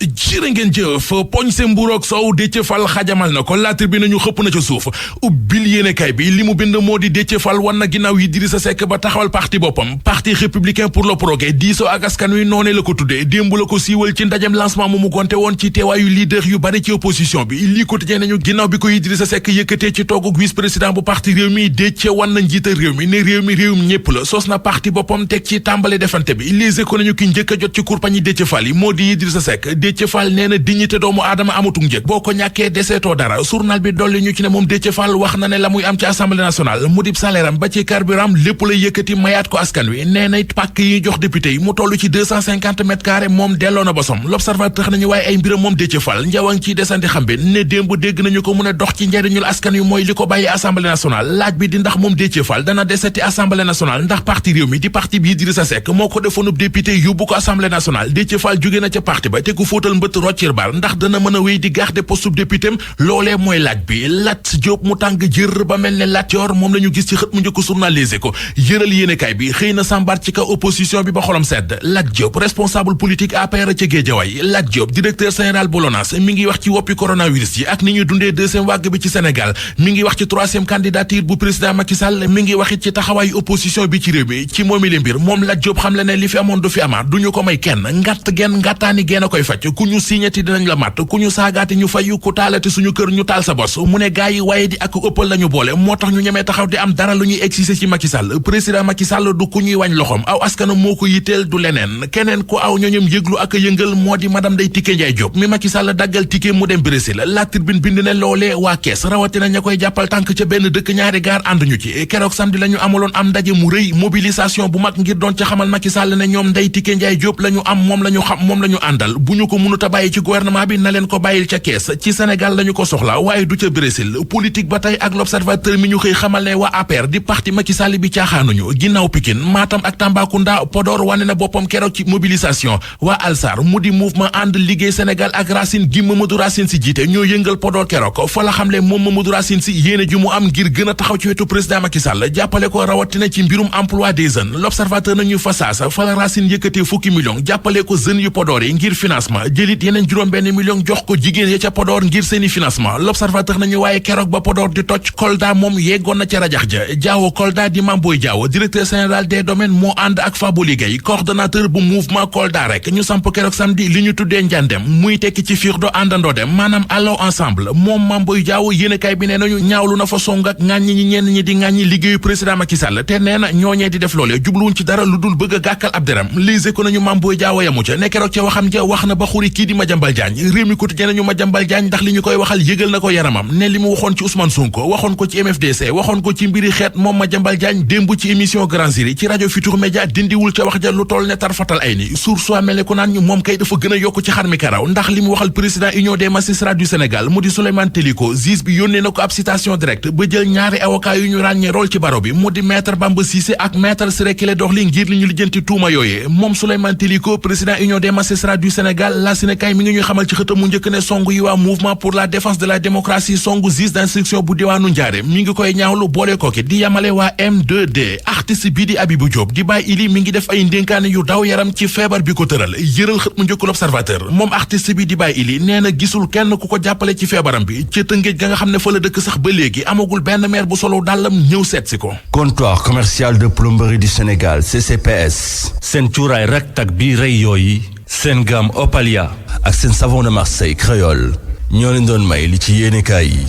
jërë ngeen jëf poñ se mburoog soow Déthié Fall xajamal na ko La Tribune nañu xëpp na ca suuf ubbil yéenekaay bi li mu bind moo di Déthié Fall wan na ginnaaw Idrissa Seck ba taxawal parti boppam parti républicain pour le progrès diisoo ak askan wi noonee la ko tuddee démb la ko siiwal ci ndajem lancement mu gonte woon ci teewaayu leader yu bari ci opposition bi lii quotidien nañu ginnaaw bi ko Idrissa Seck yëkkatee ci toogug vice président bu parti réew mi Déthié wan na njiital réew mi ne réew mi réewum ñépp la sos na parti boppam teg ci tàmbale defante bi Les Échos nañu ki njëkk a jot ci kurpañi Déthié Fall yi moo di Idrissa Seck Déthié Fall nee na dignité doomu aadama amatul njëg boo ko ñàkkee deseetoo dara journal bi dolli ñu ci ne moom Déthié Fall wax na ne la muy am ci assemblée nationale mu dib salaire am ba ci carburant lépp lay yëkkati mayaat ko askan wi nee na it pàkk yi jox député yi mu toll ci 250 mètres carrés moom delloo na bosom l'observateur nañu waaye ay mbiram moom Déthié Fall njawang ciy desandi xam bi ne démb dégg nañu ko mu ne dox ci njariñul askan wi mooy li ko bàyyi assemblée nationale laaj bi di ndax moom Déthié Fall dana deseti assemblée nationale ndax parti réew mi di parti bi Idrissa Seck moo ko defoonub député yóbbu ko assemblée nationale Déthié Fall jóge na ca parti ba te ku fóotal mbët roccir bar ndax dana mën a wéy di garder poste député am loolee mooy laaj bi Lat Diop mu tàng jër ba mel ne Lat Dior moom la ñu gis ci xët mu njëkk journalisé ko yëral yéenekaay bi xëy na sambar ci kaw opposition bi ba xolam sedd Lat Diop responsable politique APR ca Guédiawaye Lat Diop directeur général bu LONASE mi ngi wax ci woppi coronavirus yi ak ni ñuy dundee deuxième vague bi ci Sénégal mi ngi wax ci troisième candidature bu président Macky Sall mi ngi wax it ci taxawaayu opposition bi ci réew mi ci moomi le mbir moom Lat Diop xam le ne li fi amoon du fi amaat duñu ko may kenn ngatt genn ngattaani genn a koy faj ku ñu siñati dinañ la mat ku ñu saagaati ñu fayu ku taalati suñu kër ñu taal sa bos mu ne gaay yi waaye di ak ëppal lañu boole moo tax ñu ñemee taxaw di am dara lu ñuy exiger ci Macky Sall président Macky Sall du ku ñuy wañ loxom aw askanam moo ko yitteel du leneen keneen ku aw ñoñom yëglu ak yëngal moo di madame Ndeye Tické Ndiaye Diop mi Macky Sall daggal ticket mu dem Brésil La Tribune bind ne loolee waa kees rawatina ña koy jàppal tànk ca benn dëkk ñaari gaar ànduñu ci keroog samedi la ñu amaloon am ndaje mu rëy mobilisation bu mag ngir doon ca xamal Macky Sall ne ñoom Ndeye Tické Ndiaye Diop la ñu am moom la ñu xam moom la ñu àndal bu ñu ko mënut a bàyyi ci gouvernement bi na leen ko bàyyil ca kees ci Sénégal lañu ko soxla waaye du ca Brésil politique ba tey ak l'observateur mi ñu xëy xamal ne waa APR di parti Macky Sall bi caaxaanuñu ginnaaw Pikine Matam ak Tambacounda Podor wane na boppam keroog ci mobilisation waa Alsar mu di mouvement ànd liggéey Sénégal ak Racine gi Mamadou Racine si jiite ñoo yëngal Podor keroog fa la xamle moom Mamadou Racine si yéene ju mu am ngir gën a taxaw ci wetu président Macky Sall jàppale ko rawatina ci mbirum emploi des jeunes l'observateur nañu fa saasa fa la Racine yëkkatee fukki million jàppale ko jeunes yu Podor yi ngir financement jëlit yeneen juróom-benn million jox ko jigéen ya ca Podor ngir seeni financement l'observateur nañu waaye keroog ba Podor di toj Kolda moom yeggoon na ca rajax ja Diawo Kolda di Mamboy Diawo directeur général des domaines moo ànd ak Fabou Gueye coordonnateur bu mouvement Kolda rek ñu samp keroog samedi li ñu tuddee njàndem muy tekki ci firdo àndandoo dem maanaam allons ensemble moom Mamboy Diawo yéenekaay bi nee nañu ñaawlu na fa song ak ŋàññi ñi ñenn ñi di ŋàññi liggéeyu président Macky Sall te nee na ñooñee di def loolee jubluwuñ ci dara lu dul bëgg a gàkkal ab deram Les Échos nañu Mamboy Diawo yamu ca ne keroog ca waxam ja wax na ba xuri kii di Madiambal Diagne réew mi quotidien nañu Madiambal Diagne ndax li ñu koy waxal yëgal na ko yaramam ne li mu waxoon ci Ousmane Sonko waxoon ko ci MFDC waxoon ko ci mbiri xeet moom Madiambal Diagne démb ci émission Grand Jury ci rajo Futurs Médias dindiwul ca wax ja lu toll ne tarfatal ay ni source mel ne ku naan ñu moom kay dafa gën a yokk ci xar mi karaw ndax li mu waxal président union des magistrats du Sénégal mu di Souleymane Teliko juge bi yónnee na ko ab citation directe ba jël ñaari avocat yu ñu ràññee rôle ci baro bi mu di maître Bamba Cissé ak maître Ciré Clédor Ly ngir li ñu lijjanti tuuma yooyee moom Souleymane Teliko président union des magistrats du Sénégal la Sénégal mi ngi ñuy xamal ci xëtam mu njëkk ne song yi waa mouvement pour la défense de la démocratie song juge d'instruction bu diwaanu Njaaréem mi ngi koy ñaawlu boole kooki di yamale waa M2D artiste bi di Abibou Diop di Baye Ili mi ngi def ay ndénkaane yu daw yaram ci feebar bi ko tëral yëral xët mu njëkk l'Observateur moom artiste bi di Baye Ili nee na gisul kenn ku ko jàppale ci feebaram bi ci Tëngéej ga nga xam ne fa la dëkk sax ba léegi amagul benn maire bu solo dàllam ñëw seet si ko. Comptoir commercial de plomberie du Sénégal CCPS seen cuuraay raktak bi rey yooyu seen gamme Opalia ak seen savon de Marseille créole ñoo leen doon may li ci yéenekaay yi.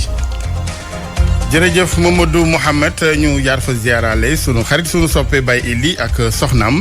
jërëjëf Mamadou Mouhamed ñu jaar fa ziarale sunu xarit sunu soppe Baye Ili ak soxnaam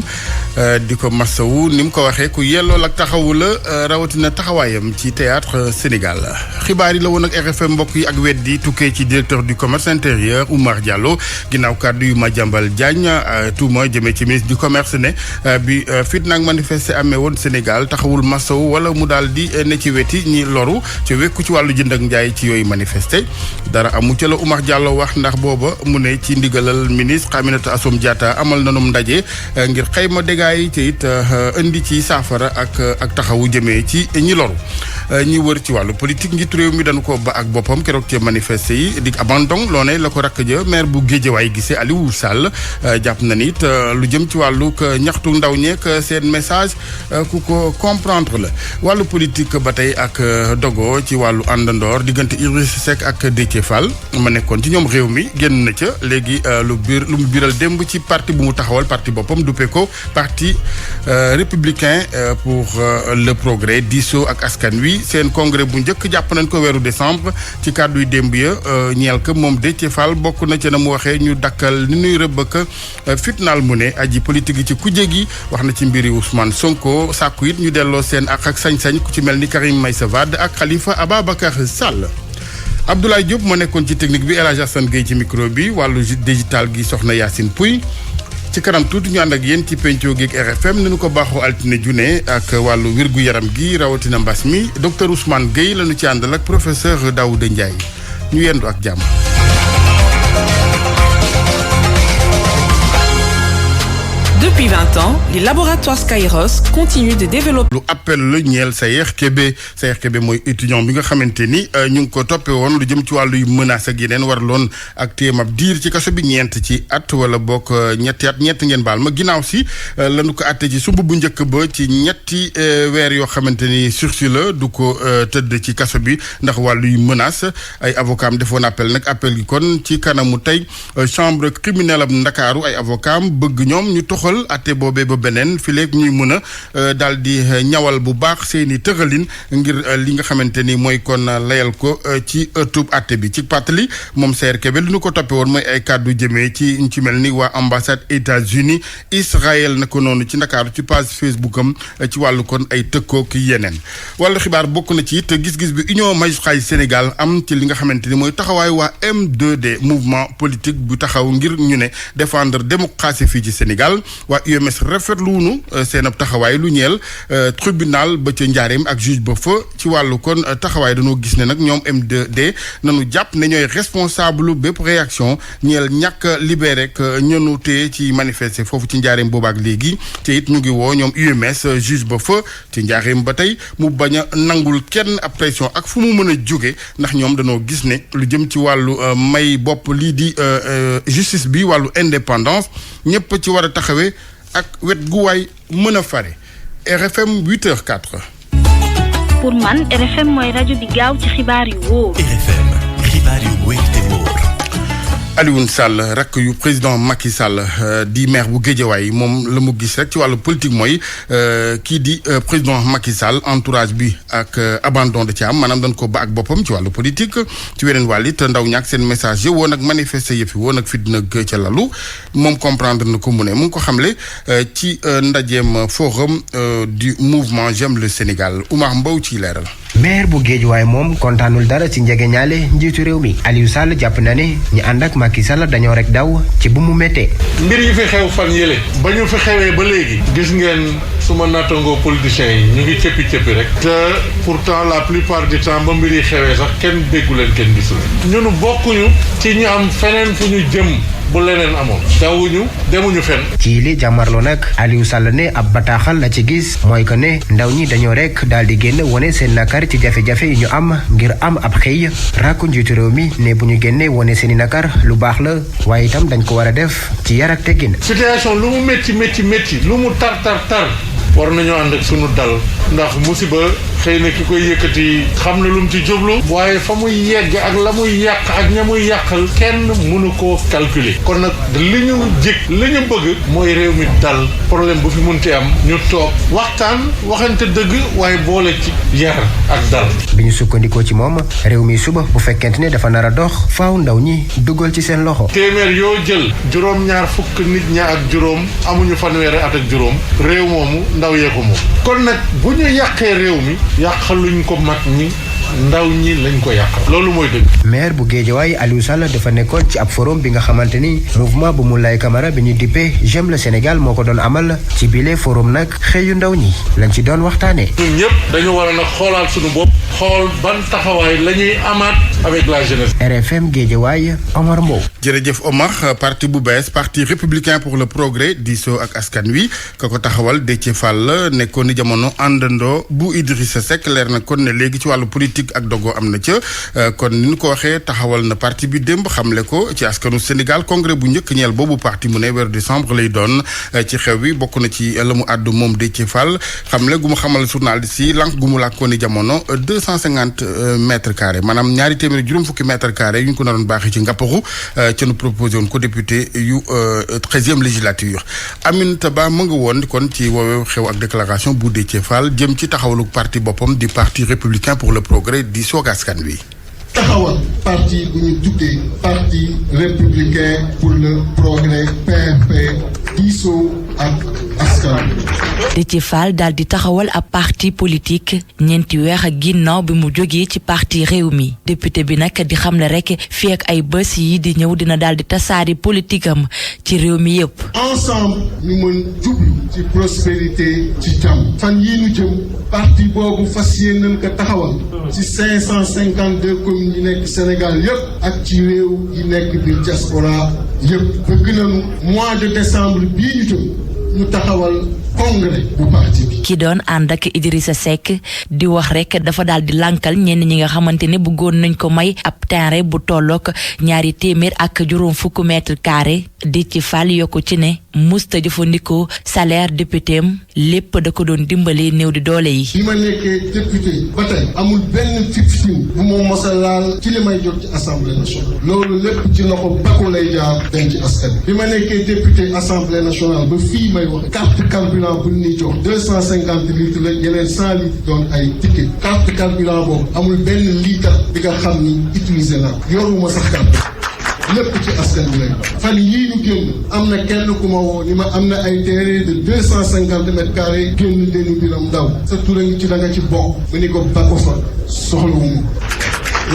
di ko masawu ni mu ko waxee ku yellool ak taxawu la rawatina taxawaayam ci théâtre Sénégal xibaar yi la woon ak RFM mbokk yi ak weddi tukkee ci directeur du commerce intérieur Oumar Diallo ginnaaw kàddu yu Madiambal Diagne tuuma jëmee ci ministre du commerce ne bi fitna ak manifester amee woon Sénégal taxawul masawu wala mu daal di ne ci weti ñi loru ci wekku ci wàllu jënd ak njaay ci yooyu manifester dara amu ca la Oumar Diallo wax ndax booba mu ne ci ndigalal ministre Aminata Assome Diatta amal nanum ndaje ngir xayma dégâts yi te it indi ci saafara ak taxawu jëmee ci ñi loru ñi wër ci wàllu politique njiitu réew mi dañu ko ba ak boppam keroog ci manifester yi di abandon loone la ko rakk ja maire bu Guédiawaye gisee Aliou Sall jàpp na nit lu jëm ci wàllu ñaxtu ndaw ñeek seen message ku ko comprendre la wàllu politique ba tey ak dogo ci wàllu àndandoor diggante Idrissa Seck ak Déthié Fall ma nekkoon ci ñoom réew mi génn na ca léegi lu mu biral démb ci parti bu mu taxawal parti boppam duppee ko parti républicain pour le progrès diisoo ak askan wi seen congrès bu njëkk jàpp nañ ko weeru décembre ci kàdduy démb ya ñeel ka moom Déthié Fall bokk na ca na mu waxee ñu dakkal ni nuy rëbbëk fitnaal mu ne aji politique yi ci kujje gi wax na ci mbiri Ousmane Sonko sàkku it ñu delloo seen ak sañ-sañ ku ci mel ni Karim Meïssa Wade ak Khalifa Ababacar Sall. Abdoulaye Diop moo nekkoon ci technique bi El Hadj Assane Gueye ci micro bi wàllu digital gi soxna Yacine Pouy ci kanam tuuti ñu ànd ak yéen ci penco geeg RFM ni ñu ko baaxoo altine junne ak wàllu wirgu yaram gi rawatina mbas mi docteur Ousmane Gueye la ñu ci àndal ak professeur Daouda Ndiaye ñu yendu ak jàmm. Depuis 20 ans, les laboratoires Skyros continuent de développer. lu appel la ñeel Sayer Kébé mooy étudiant bi nga xamante ni ñu ngi ko toppee woon lu jëm ci wàllu yu menace ak yeneen waraloon ak téem ab diir ci kaso bi ñeent ci at wala bokk ñetti at ñett ngeen baal ma ginnaaw si lañu ko atte ci sumb bu njëkk ba ci ñetti weer yoo xamante ni sursis la du ko tëdd ci kaso bi ndax wàllu yu menace ay avocat am defoon appel nag appel gi kon ci kanamu tey chambre criminelle ab Ndakaaru ay avocat am bëgg ñoom ñu toxal atte boobee ba beneen fi léegi ñuy mën a daal di ñawal bu baax seeni tëralin ngir li nga xamante ni mooy kon layal ko ci ëttub atte bi ci pàttali moom Sayer Kébé li ñu ko toppee woon mooy ay kàddu jëmee ci ñu ci mel ni waa ambassade États-Unis Israël na ko noonu ci Ndakaaru ci page Facebook am ci wàllu kon ay tëkkoo ki yeneen wàllu xibaar bokk na ci it gis-gis bi Union Magistrats du Sénégal am ci li nga xamante ni mooy taxawaay waa M2D mouvement politique bu taxaw ngir ñu ne défendre démocratie fii ci Sénégal waa UMS rafetlu wuñu seen ab taxawaay lu ñeel tribunal ba ca njaareem ak juge ba fa ci wàllu kon taxawaay dañoo gis ne nag ñoom M2D nañu jàpp ne ñooy responsable bépp réaction ñeel ñàkk libéré rek ñenu téye ci manifester foofu ci njaareem boobaak léegi te it ñu ngi woo ñoom UMS juge ba fa ci njaareem ba tey mu bañ a nangul kenn ab pression ak fu mu mën a jóge ndax ñoom dañoo gis ne lu jëm ci wàllu may bopp lii di justice bi wàllu indépendance ñëpp ci war a taxawee ak wet gu waay mën a fare RFM 8h04. pour man RFM mooy rajo bi gaaw ci xibaar yu wóor. RFM xibaar yu wóor te wóor. Alioune Sall rakk yu président Macky Sall di maire bu Guédiawaye moom la mu gis rek ci wàllu politique mooy kii di président Macky Sall entourage bi ak abandon de ci am maanaam dañ ko ba ak boppam ci wàllu politique ci weneen wàll it ndaw ñaak seen message yi woon ak manifester yëf yi woon ak fit nag ca lalu moom comprendre na ko mu ne mu ngi ko xamle ci ndajeem forum du mouvement J'aime le Sénégal Oumar Mbow ci leeral. maire bu Guédiawaye moom kontaanul dara ci njegeñaale njiitu réew mi Aliou Sall jàpp na ne ñi ànd ak Macky Sall dañoo rek daw ci bu mu méttee. mbir yi fi xew fan yële ba ñu fi xewee ba léegi gis ngeen suma nattangoo politiciens yi ñu ngi cëppi cëppi rek te pourtant la plupart du temps ba mbir yi xewee sax kenn déggu leen kenn gisu leen ñunu bokkuñu ci ñu am feneen fu ñu jëm bu leneen amoon dawuñu demuñu fenn. ci li jàmmarloo nag Aliou Sall ne ab bataaxal la ci gis mooy que ne ndaw ñi dañoo rek daal di génn wane seen nakar ci jafe-jafe yi ñu am ngir am ab xëy rakku njiitu réew mi ne bu ñu génnee wane seen i nakar lu baax la waaye itam dañ ko war a def ci yar ak teggin. situation lu mu métti lu mu tar war nañoo ànd ak sunu dal ndax musiba xëy na ki koy yëkkati xam na lu mu ci jublu waaye fa muy yegg ak la muy yàq ak ña muy yàqal kenn mënu koo calculer kon nag li ñu bëgg mooy réew mi dal problème bu fi munti am ñu toog waxtaan waxante dëgg waaye boole ci yar ak dal. bi ñu sukkandikoo ci moom réew mi suba bu fekkente ne dafa nar a dox faaw ndaw ñi dugal ci seen loxo. téeméer yoo jël juróom-ñaar fukk nit ña ak juróom amuñu fanweeri at ak juróom réew moomu ndaw yee ko moom kon nag bu ñu yàqee réew mi yàqaluñ ko mag ñi ndaw ñi lañ ko yàqal loolu mooy dëgg. maire bu Guédiawaye Aliou Sall dafa nekkoon ci ab forum bi nga xamante ni mouvement bu Moulay Camara bi ñu dippee J'aime le Sénégal moo ko doon amal ci bile forum nag xëyu ndaw ñi lañ ci doon waxtaanee. ñun ñëpp dañu war a nag xoolaat suñu bopp xool ban taxawaay la ñuy amaat avec la jeunesse. RFM Guédiawaye Omar Mbow. jërëjëf Omar. parti bu bees parti républicain pour le progrès diisoo ak askan wi ka ko taxawal Déthié Fall nekkoon ni jamono àndandoo bu Idrissa Seck leer na kon ne léegi ci wàllu politique ak dogo am na ca kon ni ñu ko waxee taxawal na parti bi démb xamle ko ci askanu Sénégal congrès bu njëkk ñeel boobu parti mu ne weeru décembre lay doon ci xew bi bokk na ci la mu àddu moom Déthié Fall xamle gu mu xamal journaliste yi lank gu mu làkkoon ni jamono 250 mètres carrés maanaam ñaari téeméeri juróom fukki mètres carrés yu ñu ko naroon baaxee ci ngappaxu ca nu proposé woon ko député yu 13e législature. Aminata Ba mu nga woon kon ci woowee xew ak déclaration bu Déthié Fall jëm ci taxawalu parti boppam di parti républicain pour le progrès di soog askan wi. taxawal parti bu ñu tuddee parti républicain pour le progrès PRP diisoo ak askan. Déthié Fall daal di taxawal ab parti politique ñeenti weer ak ginnaaw bi mu jógee ci parti Rewmi député bi nag di xamle rek fii ak ay bés yi di ñëw dina daal di tasaari politique am ci réew mi yëpp. ensemble ñu mën jublu ci prospérité ci jàmm. fan yii ñu jëm parti boobu fas yéene nañ ko taxawal ci 552 communes yi nekk Sénégal yëpp ak ci réew yi nekk biir diaspora yëpp. bëgg nañu mois de décembre bii ñu jëm ñu taxawal congrès bu parti bi. ki doon ànd ak Idrissa Seck di wax rek dafa daal di lànkal ñenn ñi nga xamante ne bëggoon nañ ko may ab terrain bu tollook 250 mètres carrés Déthié Fall yokku ci ne musta jëfandikoo salaire député am lépp da ko doon dimbali néew di doole yi. bi ma nekkee député ba tey amul benn fiftin bu ma mos a laal ci li may jot ci assemblée nationale. loolu lépp ci loxo bakku lay jaar dem ci askan bi ma nekkee député assemblée nationale ba fii may wax carte carburant bu ñu jox 250 litres la yeneen 100 litres doon ay ticket carte carburant boobu amul benn litre bi nga xam ni utilisé naa yoruma sax carte lépp ci askan bi lay fan yii ñu génn am na kenn ku ma woo ni ma am na ay terrain de 250 mètres carrés génn leen biram ndaw sa tur a ngi ci da nga ci bokk mu ni ko ba ko fa soxlawuma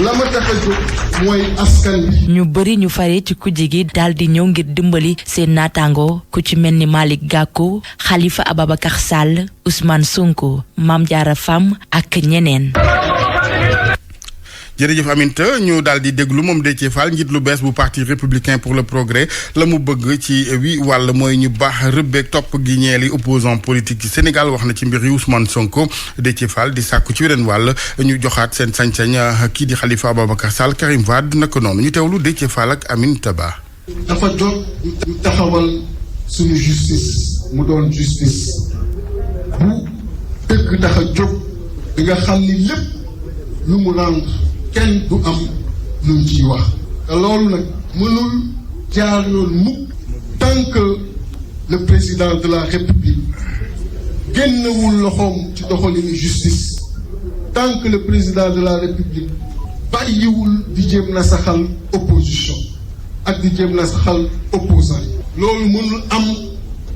la ma tax a jóg mooy askan bi. ñu bëri ñu fare ci kujje gi daal di ñëw ngir dimbali seen naataango ku ci mel ni Malick Gakou Khalifa Ababacar Sall Ousmane Sonko Mame Diarra Fam ak ñeneen. jërëjëf Aminta ñu daal di déglu moom Déthié Fall njiit lu bees bu parti républicain pour le progrès la mu bëgg ci wi wàll mooy ñu baax rëbbeeg topp gi ñeeli opposant politique ci Sénégal wax na ci mbir yi Ousmane Sonko Déthié Fall di sàkku ci weneen wàll ñu joxaat seen sañ-sañ kii di Khalifa Ababacar Sall Karim Wade naka noonu ñu teewlu Déthié Fall ak Aminata Ba. dafa jot ñu taxawal suñu justice mu doon justice bu dëgg tax a jóg di nga xam ni lépp lu mu rendre kenn du am lu ñu ciy wax te loolu nag mënul jaar yoon mukk tant que le président de la république génnewul loxoom ci doxalinu justice tant que le président de la république bàyyiwul di jéem na saxal opposition ak di jéem na saxal opposant yi loolu mënul am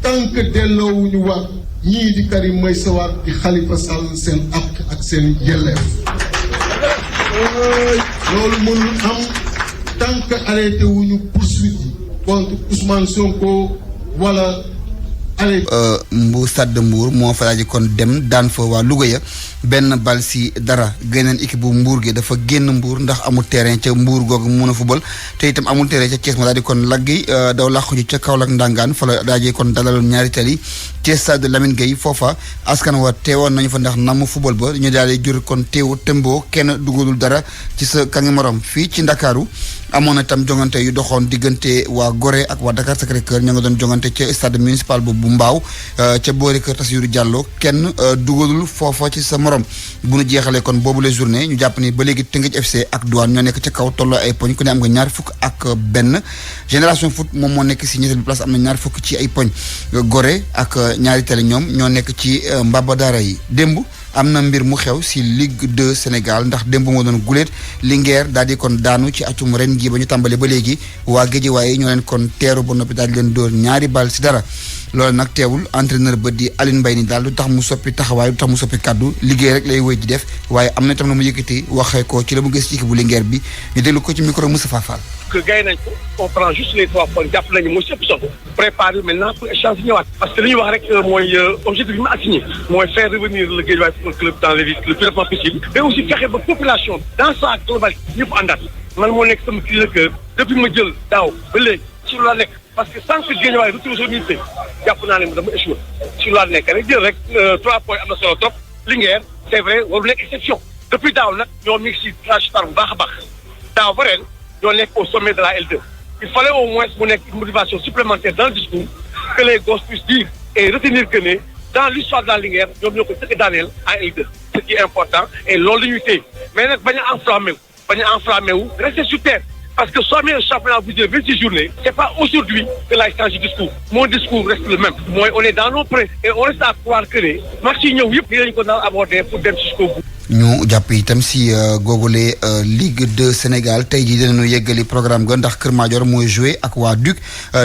tant que delloowuñu waat ñii di Karim Meïssa Wade di Khalifa Sall seen ak seen yelleef loolu mënul am tant que arrêté wuñu poursuite yi contre Ousmane Sonko wala arrêté. Mbour Stade de Mbour moo fa daal kon dem daan fa waa Louga ya benn bal si dara geneen équipe bu Mbour gi dafa génn Mbour ndax amul terrain ca Mbour googu mu mën a football te itam amul terrain ca Thiès ma daal di kon laggi daw làqu ji ca Kaolack Ndangaan fa la daal di kon dalaloon ñaari tali ci stade Lamine Gueye foofa askan wa teewoon nañu fa ndax namm football ba ñu daal di jur kon teewu tëmboo kenn dugalul dara ci sa kangi morom fii ci Ndakaaru amoon na itam jongante yu doxoon diggante waa Gorée ak waa Dakar Sacré-Cœur ñoo nga doon jongante ca stade municipal bu Mbaaw ca boori kër Tassirou Diallo kenn dugalul foofa ci sa morom bu nu jeexalee kon boobu la journée ñu jàpp ni ba léegi Teungueth FC ak Douane ñoo nekk ca kaw tolloo ay poñ ku ne am nga ñaar fukk ak benn Génération Foot moom moo nekk si ñetteelu place am na ñaar fukk ci ay poñ Gorée ak ñaari tali ñoom ñoo nekk ci mbaba daara yi démb am na mbir mu xew si Ligue 2 Sénégal ndax démb moo doon guléet Linguère daal di kon daanu ci atum ren gi ba ñu tàmbale ba léegi waa Guédiawaye ñoo leen kon teeru ba noppi daal di leen dóor ñaari bal si dara loolu nag teewul entraîneur ba di Aline Mbaye ni daal du tax mu soppi taxawaay du tax mu soppi kaddu liggéey rek lay wéy di def waaye am na itam na mu yëkkati waxee ko ci la mu gis ci équipe bu Linguère bi ñu déglu ko ci micro Moustapha Fall. que gagné nañ ko on prend juste les 3 points jàpp nañu mooy sëpp solo préparer maintenant pour échange ñëwaat parce que li ñuy wax rek mooy objectif bi mu assigné mooy faire revenir le Guédiawaye Football Club dans les le plus rapidement possible mais aussi fexe ba population dans sa globalité ñëpp àndaat man moo nekk sama cri de cœur depuis ma jël daaw ba léegi sur la nekk parce que sans que Guédiawaye retrouve son unité jàpp naa ne dama échoué sur la nekk rek jël rek 3 points am na solo trop Linguère c'est vrai waru nekk exception depuis daaw nag ñoo ngi si trajectoire bu baax a baax daaw ba ren ñoo nekk au sommet de la L2 il fallait au moins mu nekk une motivation supplémentaire dans le discours que les gosses puissent dire et retenir que ne dans l'histoire de la Linguère ñoom ñoo ko tëkk daaneel en L2 ce qui est important et loolu la ñuy téye mais nag bañ a enflammé wu rester sur terre parce que soo amee un championnat bu jël 26 journées c'est pas aujourd'hui que laay changer discours mon discours reste le même mooy on est dans nos prêts et on reste à croire que ne match yi ñëw yëpp dinañ ko daan aborder pour dem jusqu'au bout. ñu jàpp itam si googule Ligue 2 Sénégal tey jii dinañu yeggali programme ga ndax Kër Madior mooy joué ak waa Duc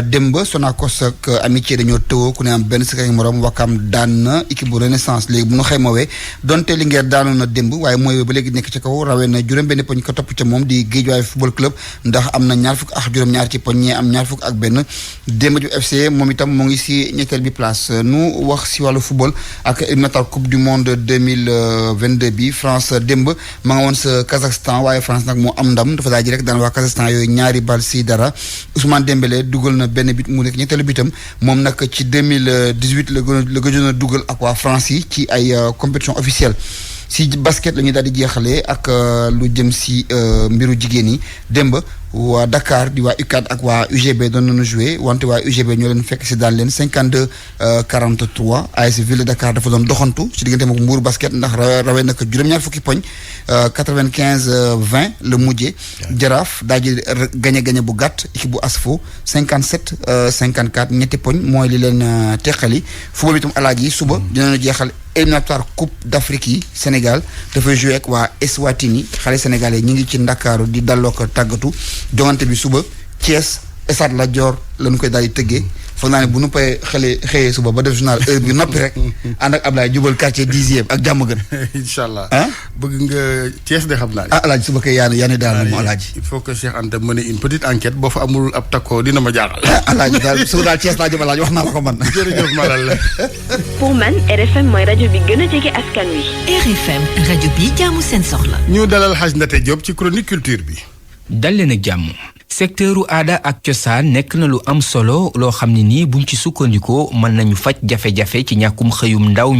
démb Sonacos ak Amitié dañoo tëwoo ku ne am benn si morom Wakam daan na équipe bu Renaissance léegi bu ñu xaymawee donte Linguère daanoon na démb waaye mooy ba léegi nekk ci kaw rawee na juróom-benn poñ ko topp ca moom di Guédiawaye Football Club ndax am na 20 ci poñ ñee am 21 démb ju FC moom itam mu ngi si ñetteel bi place nu wax si wàllu football ak éliminatoire coupe du monde 2022 bi France démb ma nga woon sa Kazakhstan waaye France nag moo am ndam dafa daal ji rek daan waa Kazakhstan yooyu 2-0 Ousmane Dembélé dugal na benn bit mu nekk ñetteelu bitam moom nag ci 2018 la gëjoon a dugal ak waa France yi ci ay compétition officielle si basket la ñuy daal di jeexalee ak lu jëm si mbiru jigéen yi démb waa Dakar di waa UCAD ak waa UGB doon nañu joué wante waa UGB ñoo leen fekk si daan leen 52-43 AS Ville de Dakar dafa doon doxantu ci diggante moom Mbour basket ndax rawee na ko juróom-ñaar fukki poñ 95-20 la mujjee Jaraaf daa ji gañe bu gàtt équipe bu ASFO 57-54 ñetti poñ mooy li leen teqali football bi itam alaaji suba dinañu jeexal éliminatoire coupe d'Afrique yi Sénégal dafay joué ak waa Eswatini xale sénégalais ñi ngi ci Ndakaaru di dalloo ko tàggatu jongante bi suba Thiès Stade Lat Dior lañu koy daal di tëggee foog naa ne bu nu pay xëyee suba ba def journal heure bi noppi rek ànd ak Ablaye jubal quartier 10e ak jàmm gën. incha allah bëgg nga Thiès de xam naa. Alaaji suba kay yaa ne daal moom Alaaji. il faut que Cheikh Anta mën une petite enquête boo fa amul ab takkoo dina ma jaaxal. Alaaji daal suba daal Thiès laa jëm Alaaji wax naa la ko man. jërëjëf Malal. pour man RFM mooy rajo bi gën a jege askan wi. RFM rajo bi jaamu seen soxla. ñu dalal Hadj Ndate Diop ci chronique culture bi. dal leen ak jàmm. secteuru aada ak cosaan nekk na lu am solo loo xam ne nii buñ ci sukkandikoo mën nañu faj jafe-jafe ci ñàkkum xëyum ndaw